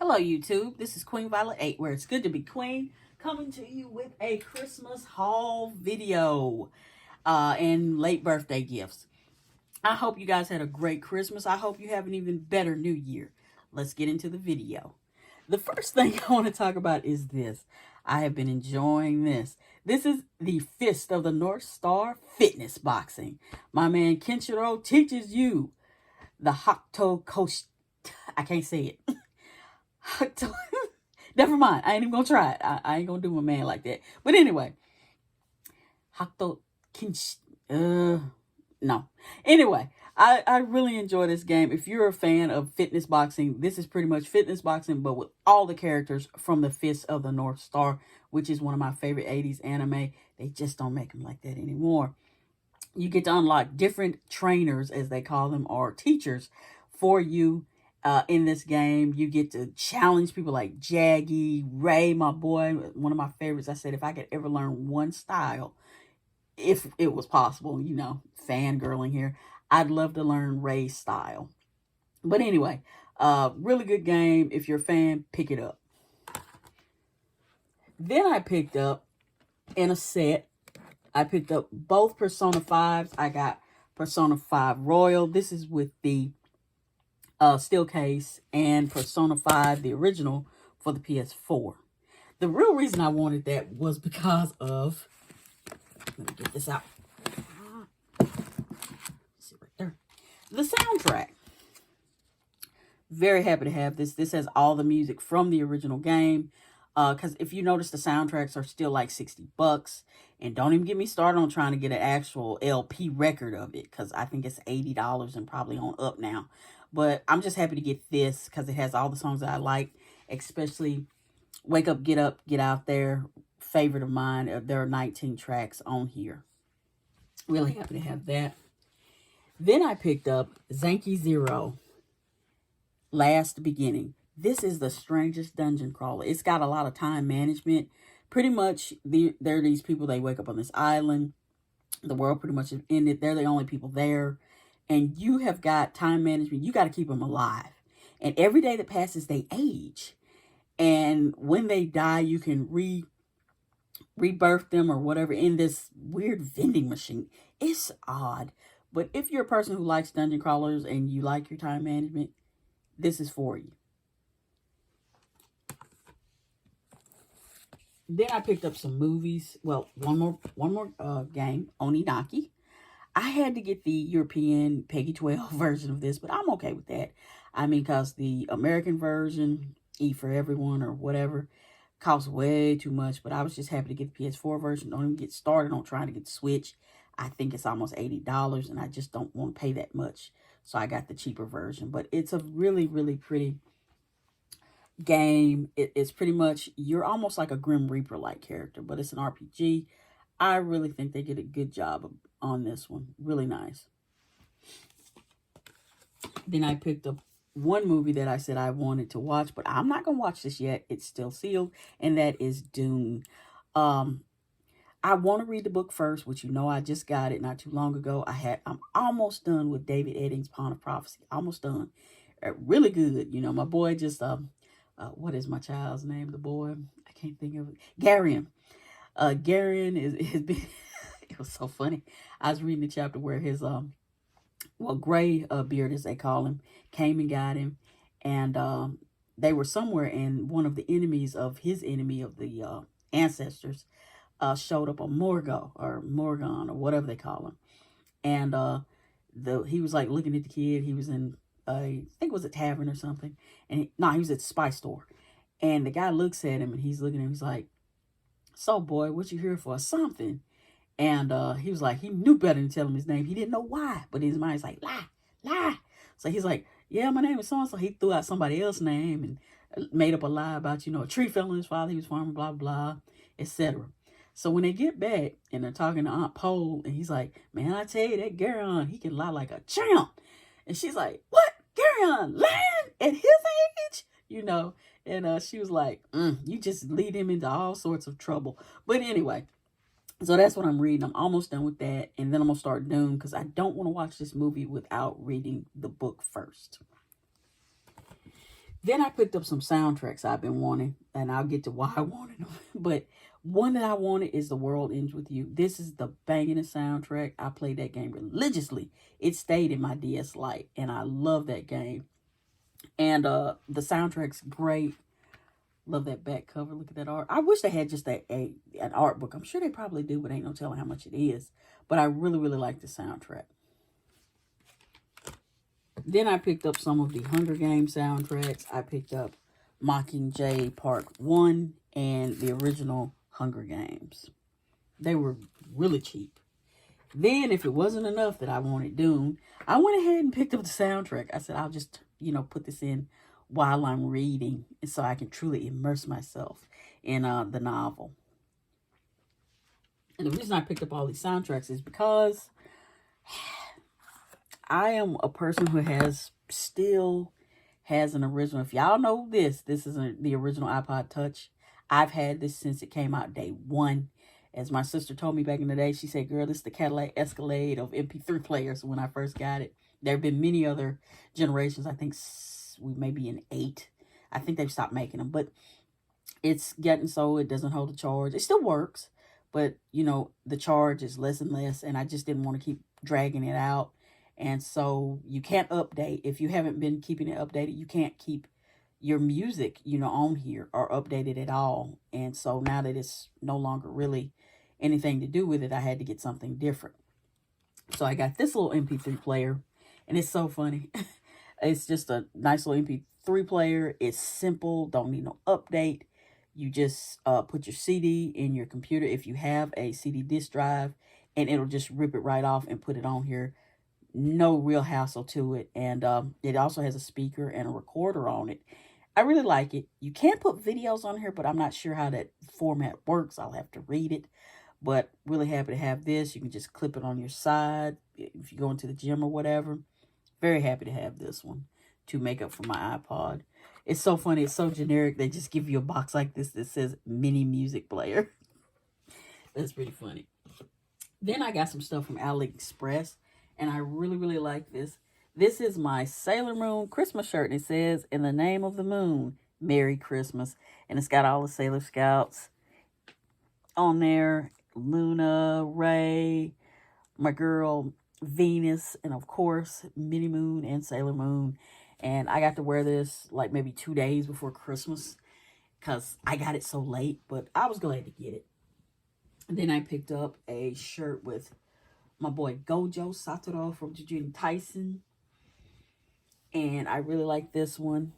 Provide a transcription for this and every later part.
Hello, YouTube. This is Queen Violet 8, where it's good to be queen, coming to you with a Christmas haul video and late birthday gifts. I hope you guys had a great Christmas. I hope you have an even better New Year. Let's get into the video. The first thing I want to talk about is this. I have been enjoying this. This is the Fist of the North Star Fitness Boxing. My man Kenshiro teaches you the Hakuto Koshi. I can't say it. Never mind. I ain't even gonna try it. I ain't gonna do my man like that. But anyway, Hakuto Kinsh. No. Anyway, I really enjoy this game. If you're a fan of fitness boxing, this is pretty much fitness boxing, but with all the characters from the Fist of the North Star, which is one of my favorite 80s anime. They just don't make them like that anymore. You get to unlock different trainers, as they call them, or teachers for you in this game. You get to challenge people like Jaggy, Ray, my boy, one of my favorites. I said if I could ever learn one style, if it was possible, fangirling here, I'd love to learn Ray's style. But anyway, really good game. If you're a fan, pick it up. Then I picked up in a set, I picked up both Persona 5s. I got Persona 5 Royal. This is with the steel case, and Persona 5, the original, for the PS4. The real reason I wanted that was because of, let me get this out. See right there. The soundtrack. Very happy to have this. This has all the music from the original game. Because if you notice, the soundtracks are still like $60. And don't even get me started on trying to get an actual LP record of it, because I think it's $80 and probably on up now. But I'm just happy to get this because it has all the songs that I like, especially Wake Up, Get Out There, favorite of mine. There are 19 tracks on here. Really happy to have that. Then I picked up Zanki Zero, Last Beginning. This is the strangest dungeon crawler. It's got a lot of time management. Pretty much, there are these people, they wake up on this island. The world pretty much is ended. They're the only people there. And you have got time management. You got to keep them alive. And every day that passes, they age. And when they die, you can rebirth them or whatever in this weird vending machine. It's odd. But if you're a person who likes dungeon crawlers and you like your time management, this is for you. Then I picked up some movies. Well, one more game, Oninaki. I had to get the European Peggy 12 version of this, but I'm okay with that. I mean, because the American version, E for Everyone or whatever, costs way too much. But I was just happy to get the PS4 version. Don't even get started on trying to get the Switch. I think it's almost $80, and I just don't want to pay that much. So I got the cheaper version. But it's a really, really pretty game. It's pretty much, you're almost like a Grim Reaper like character, but it's an RPG. I really think they did a good job on this one. Really nice. Then I picked up one movie that I said I wanted to watch, but I'm not gonna watch this yet. It's still sealed, and that is Dune. I want to read the book first, which I just got it not too long ago. I'm almost done with David Eddings' Pawn of Prophecy. Almost done. Really good. My boy just what is my child's name? The boy, I can't think of it. Garion. Garion is been. It was so funny. I was reading the chapter where his gray beard, as they call him, came and got him, and they were somewhere, and one of the enemies of his enemy of the ancestors showed up on Morgo or Morgon or whatever they call him, and he was like looking at the kid. He was in I think it was a tavern or something, and he was at the spice store, and the guy looks at him and he's looking at him. He's like, "So boy, what you here for?" Something. And he was like, he knew better than tell him his name. He didn't know why, but in his mind's like, lie. So he's like, yeah, my name is so-and-so. He threw out somebody else's name and made up a lie about, a tree fell on his father. He was farming, blah, blah, etc. So when they get back and they're talking to Aunt Pole, and he's like, man, I tell you, that Garon, he can lie like a champ. And she's like, what? Garon, lying at his age? And she was like, you just lead him into all sorts of trouble. But anyway, so that's what I'm reading. I'm almost done with that. And then I'm going to start Dune because I don't want to watch this movie without reading the book first. Then I picked up some soundtracks I've been wanting, and I'll get to why I wanted them. But one that I wanted is The World Ends With You. This is the bangingest soundtrack. I played that game religiously. It stayed in my DS Lite, and I love that game. And the soundtrack's great. Love that back cover. Look at that art. I wish they had just an art book. I'm sure they probably do, but ain't no telling how much it is. But I really, really like the soundtrack. Then I picked up some of the Hunger Games soundtracks. I picked up Mockingjay Part 1 and the original Hunger Games. They were really cheap. Then, if it wasn't enough that I wanted Dune, I went ahead and picked up the soundtrack. I said, I'll just, put this in while I'm reading so I can truly immerse myself in the novel. And the reason I picked up all these soundtracks is because I am a person who still has an original. If y'all know this is the original iPod Touch. I've had this since it came out day one. As my sister told me back in the day, she said, girl, this is the Cadillac Escalade of MP3 players when I first got it. There have been many other generations. I think we may be in 8. I think they've stopped making them. But it's getting so it doesn't hold a charge. It still works. But, the charge is less and less. And I just didn't want to keep dragging it out. And so you can't update. If you haven't been keeping it updated, you can't keep your music, on here or updated at all. And so now that it's no longer really anything to do with it, I had to get something different. So I got this little MP3 player, and it's so funny. It's just a nice little MP3 player. It's simple, don't need no update. You just put your CD in your computer if you have a CD disk drive, and it'll just rip it right off and put it on here. No real hassle to it. And it also has a speaker and a recorder on it. I really like it. You can't put videos on here, but I'm not sure how that format works. I'll have to read it. But really happy to have this. You can just clip it on your side if you go into the gym or whatever. Very happy to have this one to make up for my iPod. It's so funny. It's so generic. They just give you a box like this that says mini music player. That's pretty funny. Then I got some stuff from AliExpress. And I really, really like this. This is my Sailor Moon Christmas shirt. And it says, in the name of the moon, Merry Christmas. And it's got all the Sailor Scouts on there. Luna, Ray, my girl Venus, and of course, Minnie Moon and Sailor Moon. And I got to wear this like maybe 2 days before Christmas because I got it so late. But I was glad to get it. And then I picked up a shirt with my boy Gojo Satoru from Jujutsu Kaisen. And I really like this one.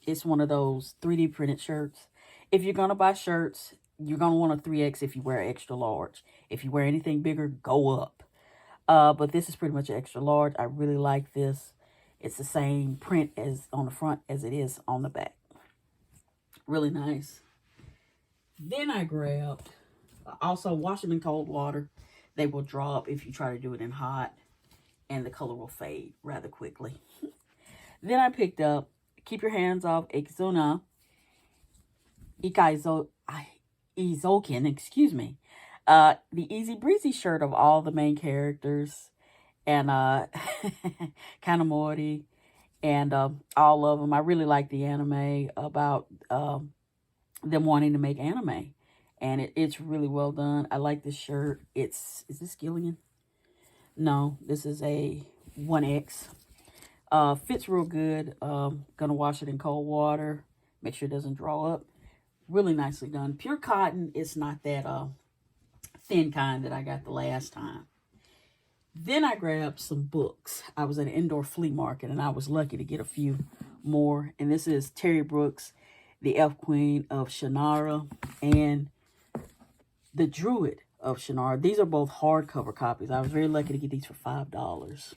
It's one of those 3D printed shirts. If you're going to buy shirts, you're going to want a 3X if you wear extra large. If you wear anything bigger, go up. But this is pretty much an extra large. I really like this. It's the same print as on the front as it is on the back. Really nice. Then I grabbed, also wash them in cold water. They will draw up if you try to do it in hot, and the color will fade rather quickly. Then I picked up Keep Your Hands Off Ikizuna Izoken, excuse me. The Easy Breezy shirt of all the main characters, and Kanamori, and all of them. I really like the anime about them wanting to make anime. And it's really well done. I like this shirt. Is this Gillian? No, this is a 1X. Fits real good. Gonna wash it in cold water. Make sure it doesn't draw up. Really nicely done. Pure cotton. It's not that thin kind that I got the last time. Then I grabbed some books. I was at an indoor flea market, and I was lucky to get a few more. And this is Terry Brooks, The Elf Queen of Shannara, and The Druid of Shannara. These are both hardcover copies. I was very lucky to get these for $5.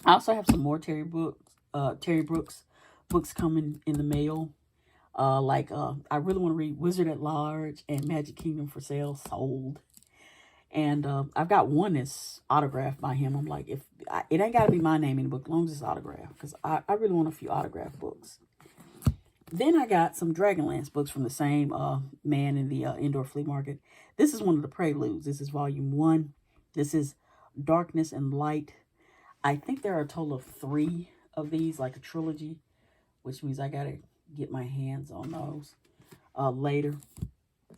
I also have some more Terry Brooks books coming in the mail. I really want to read Wizard at Large and Magic Kingdom for Sale, sold. And I've got one that's autographed by him. I'm like, it ain't got to be my name in the book, as long as it's autographed, because I really want a few autographed books. Then I got some Dragonlance books from the same man in the indoor flea market. This is one of the preludes. This is volume 1. This is Darkness and Light. I think there are a total of 3 of these, like a trilogy which means I gotta get my hands on those later.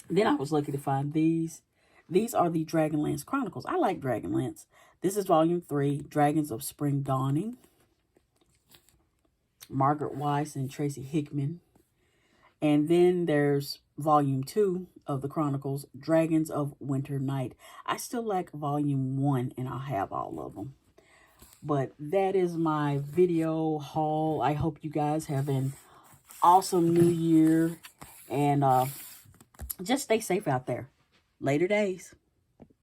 Then I was lucky to find these. These are the Dragonlance Chronicles. I like Dragonlance. This is volume 3, Dragons of Spring Dawning. Margaret Weiss and Tracy Hickman. And then there's volume 2 of the Chronicles, Dragons of Winter Night. I still like volume 1, and I'll have all of them. But that is my video haul. I hope you guys have an awesome new year. And just stay safe out there. Later days.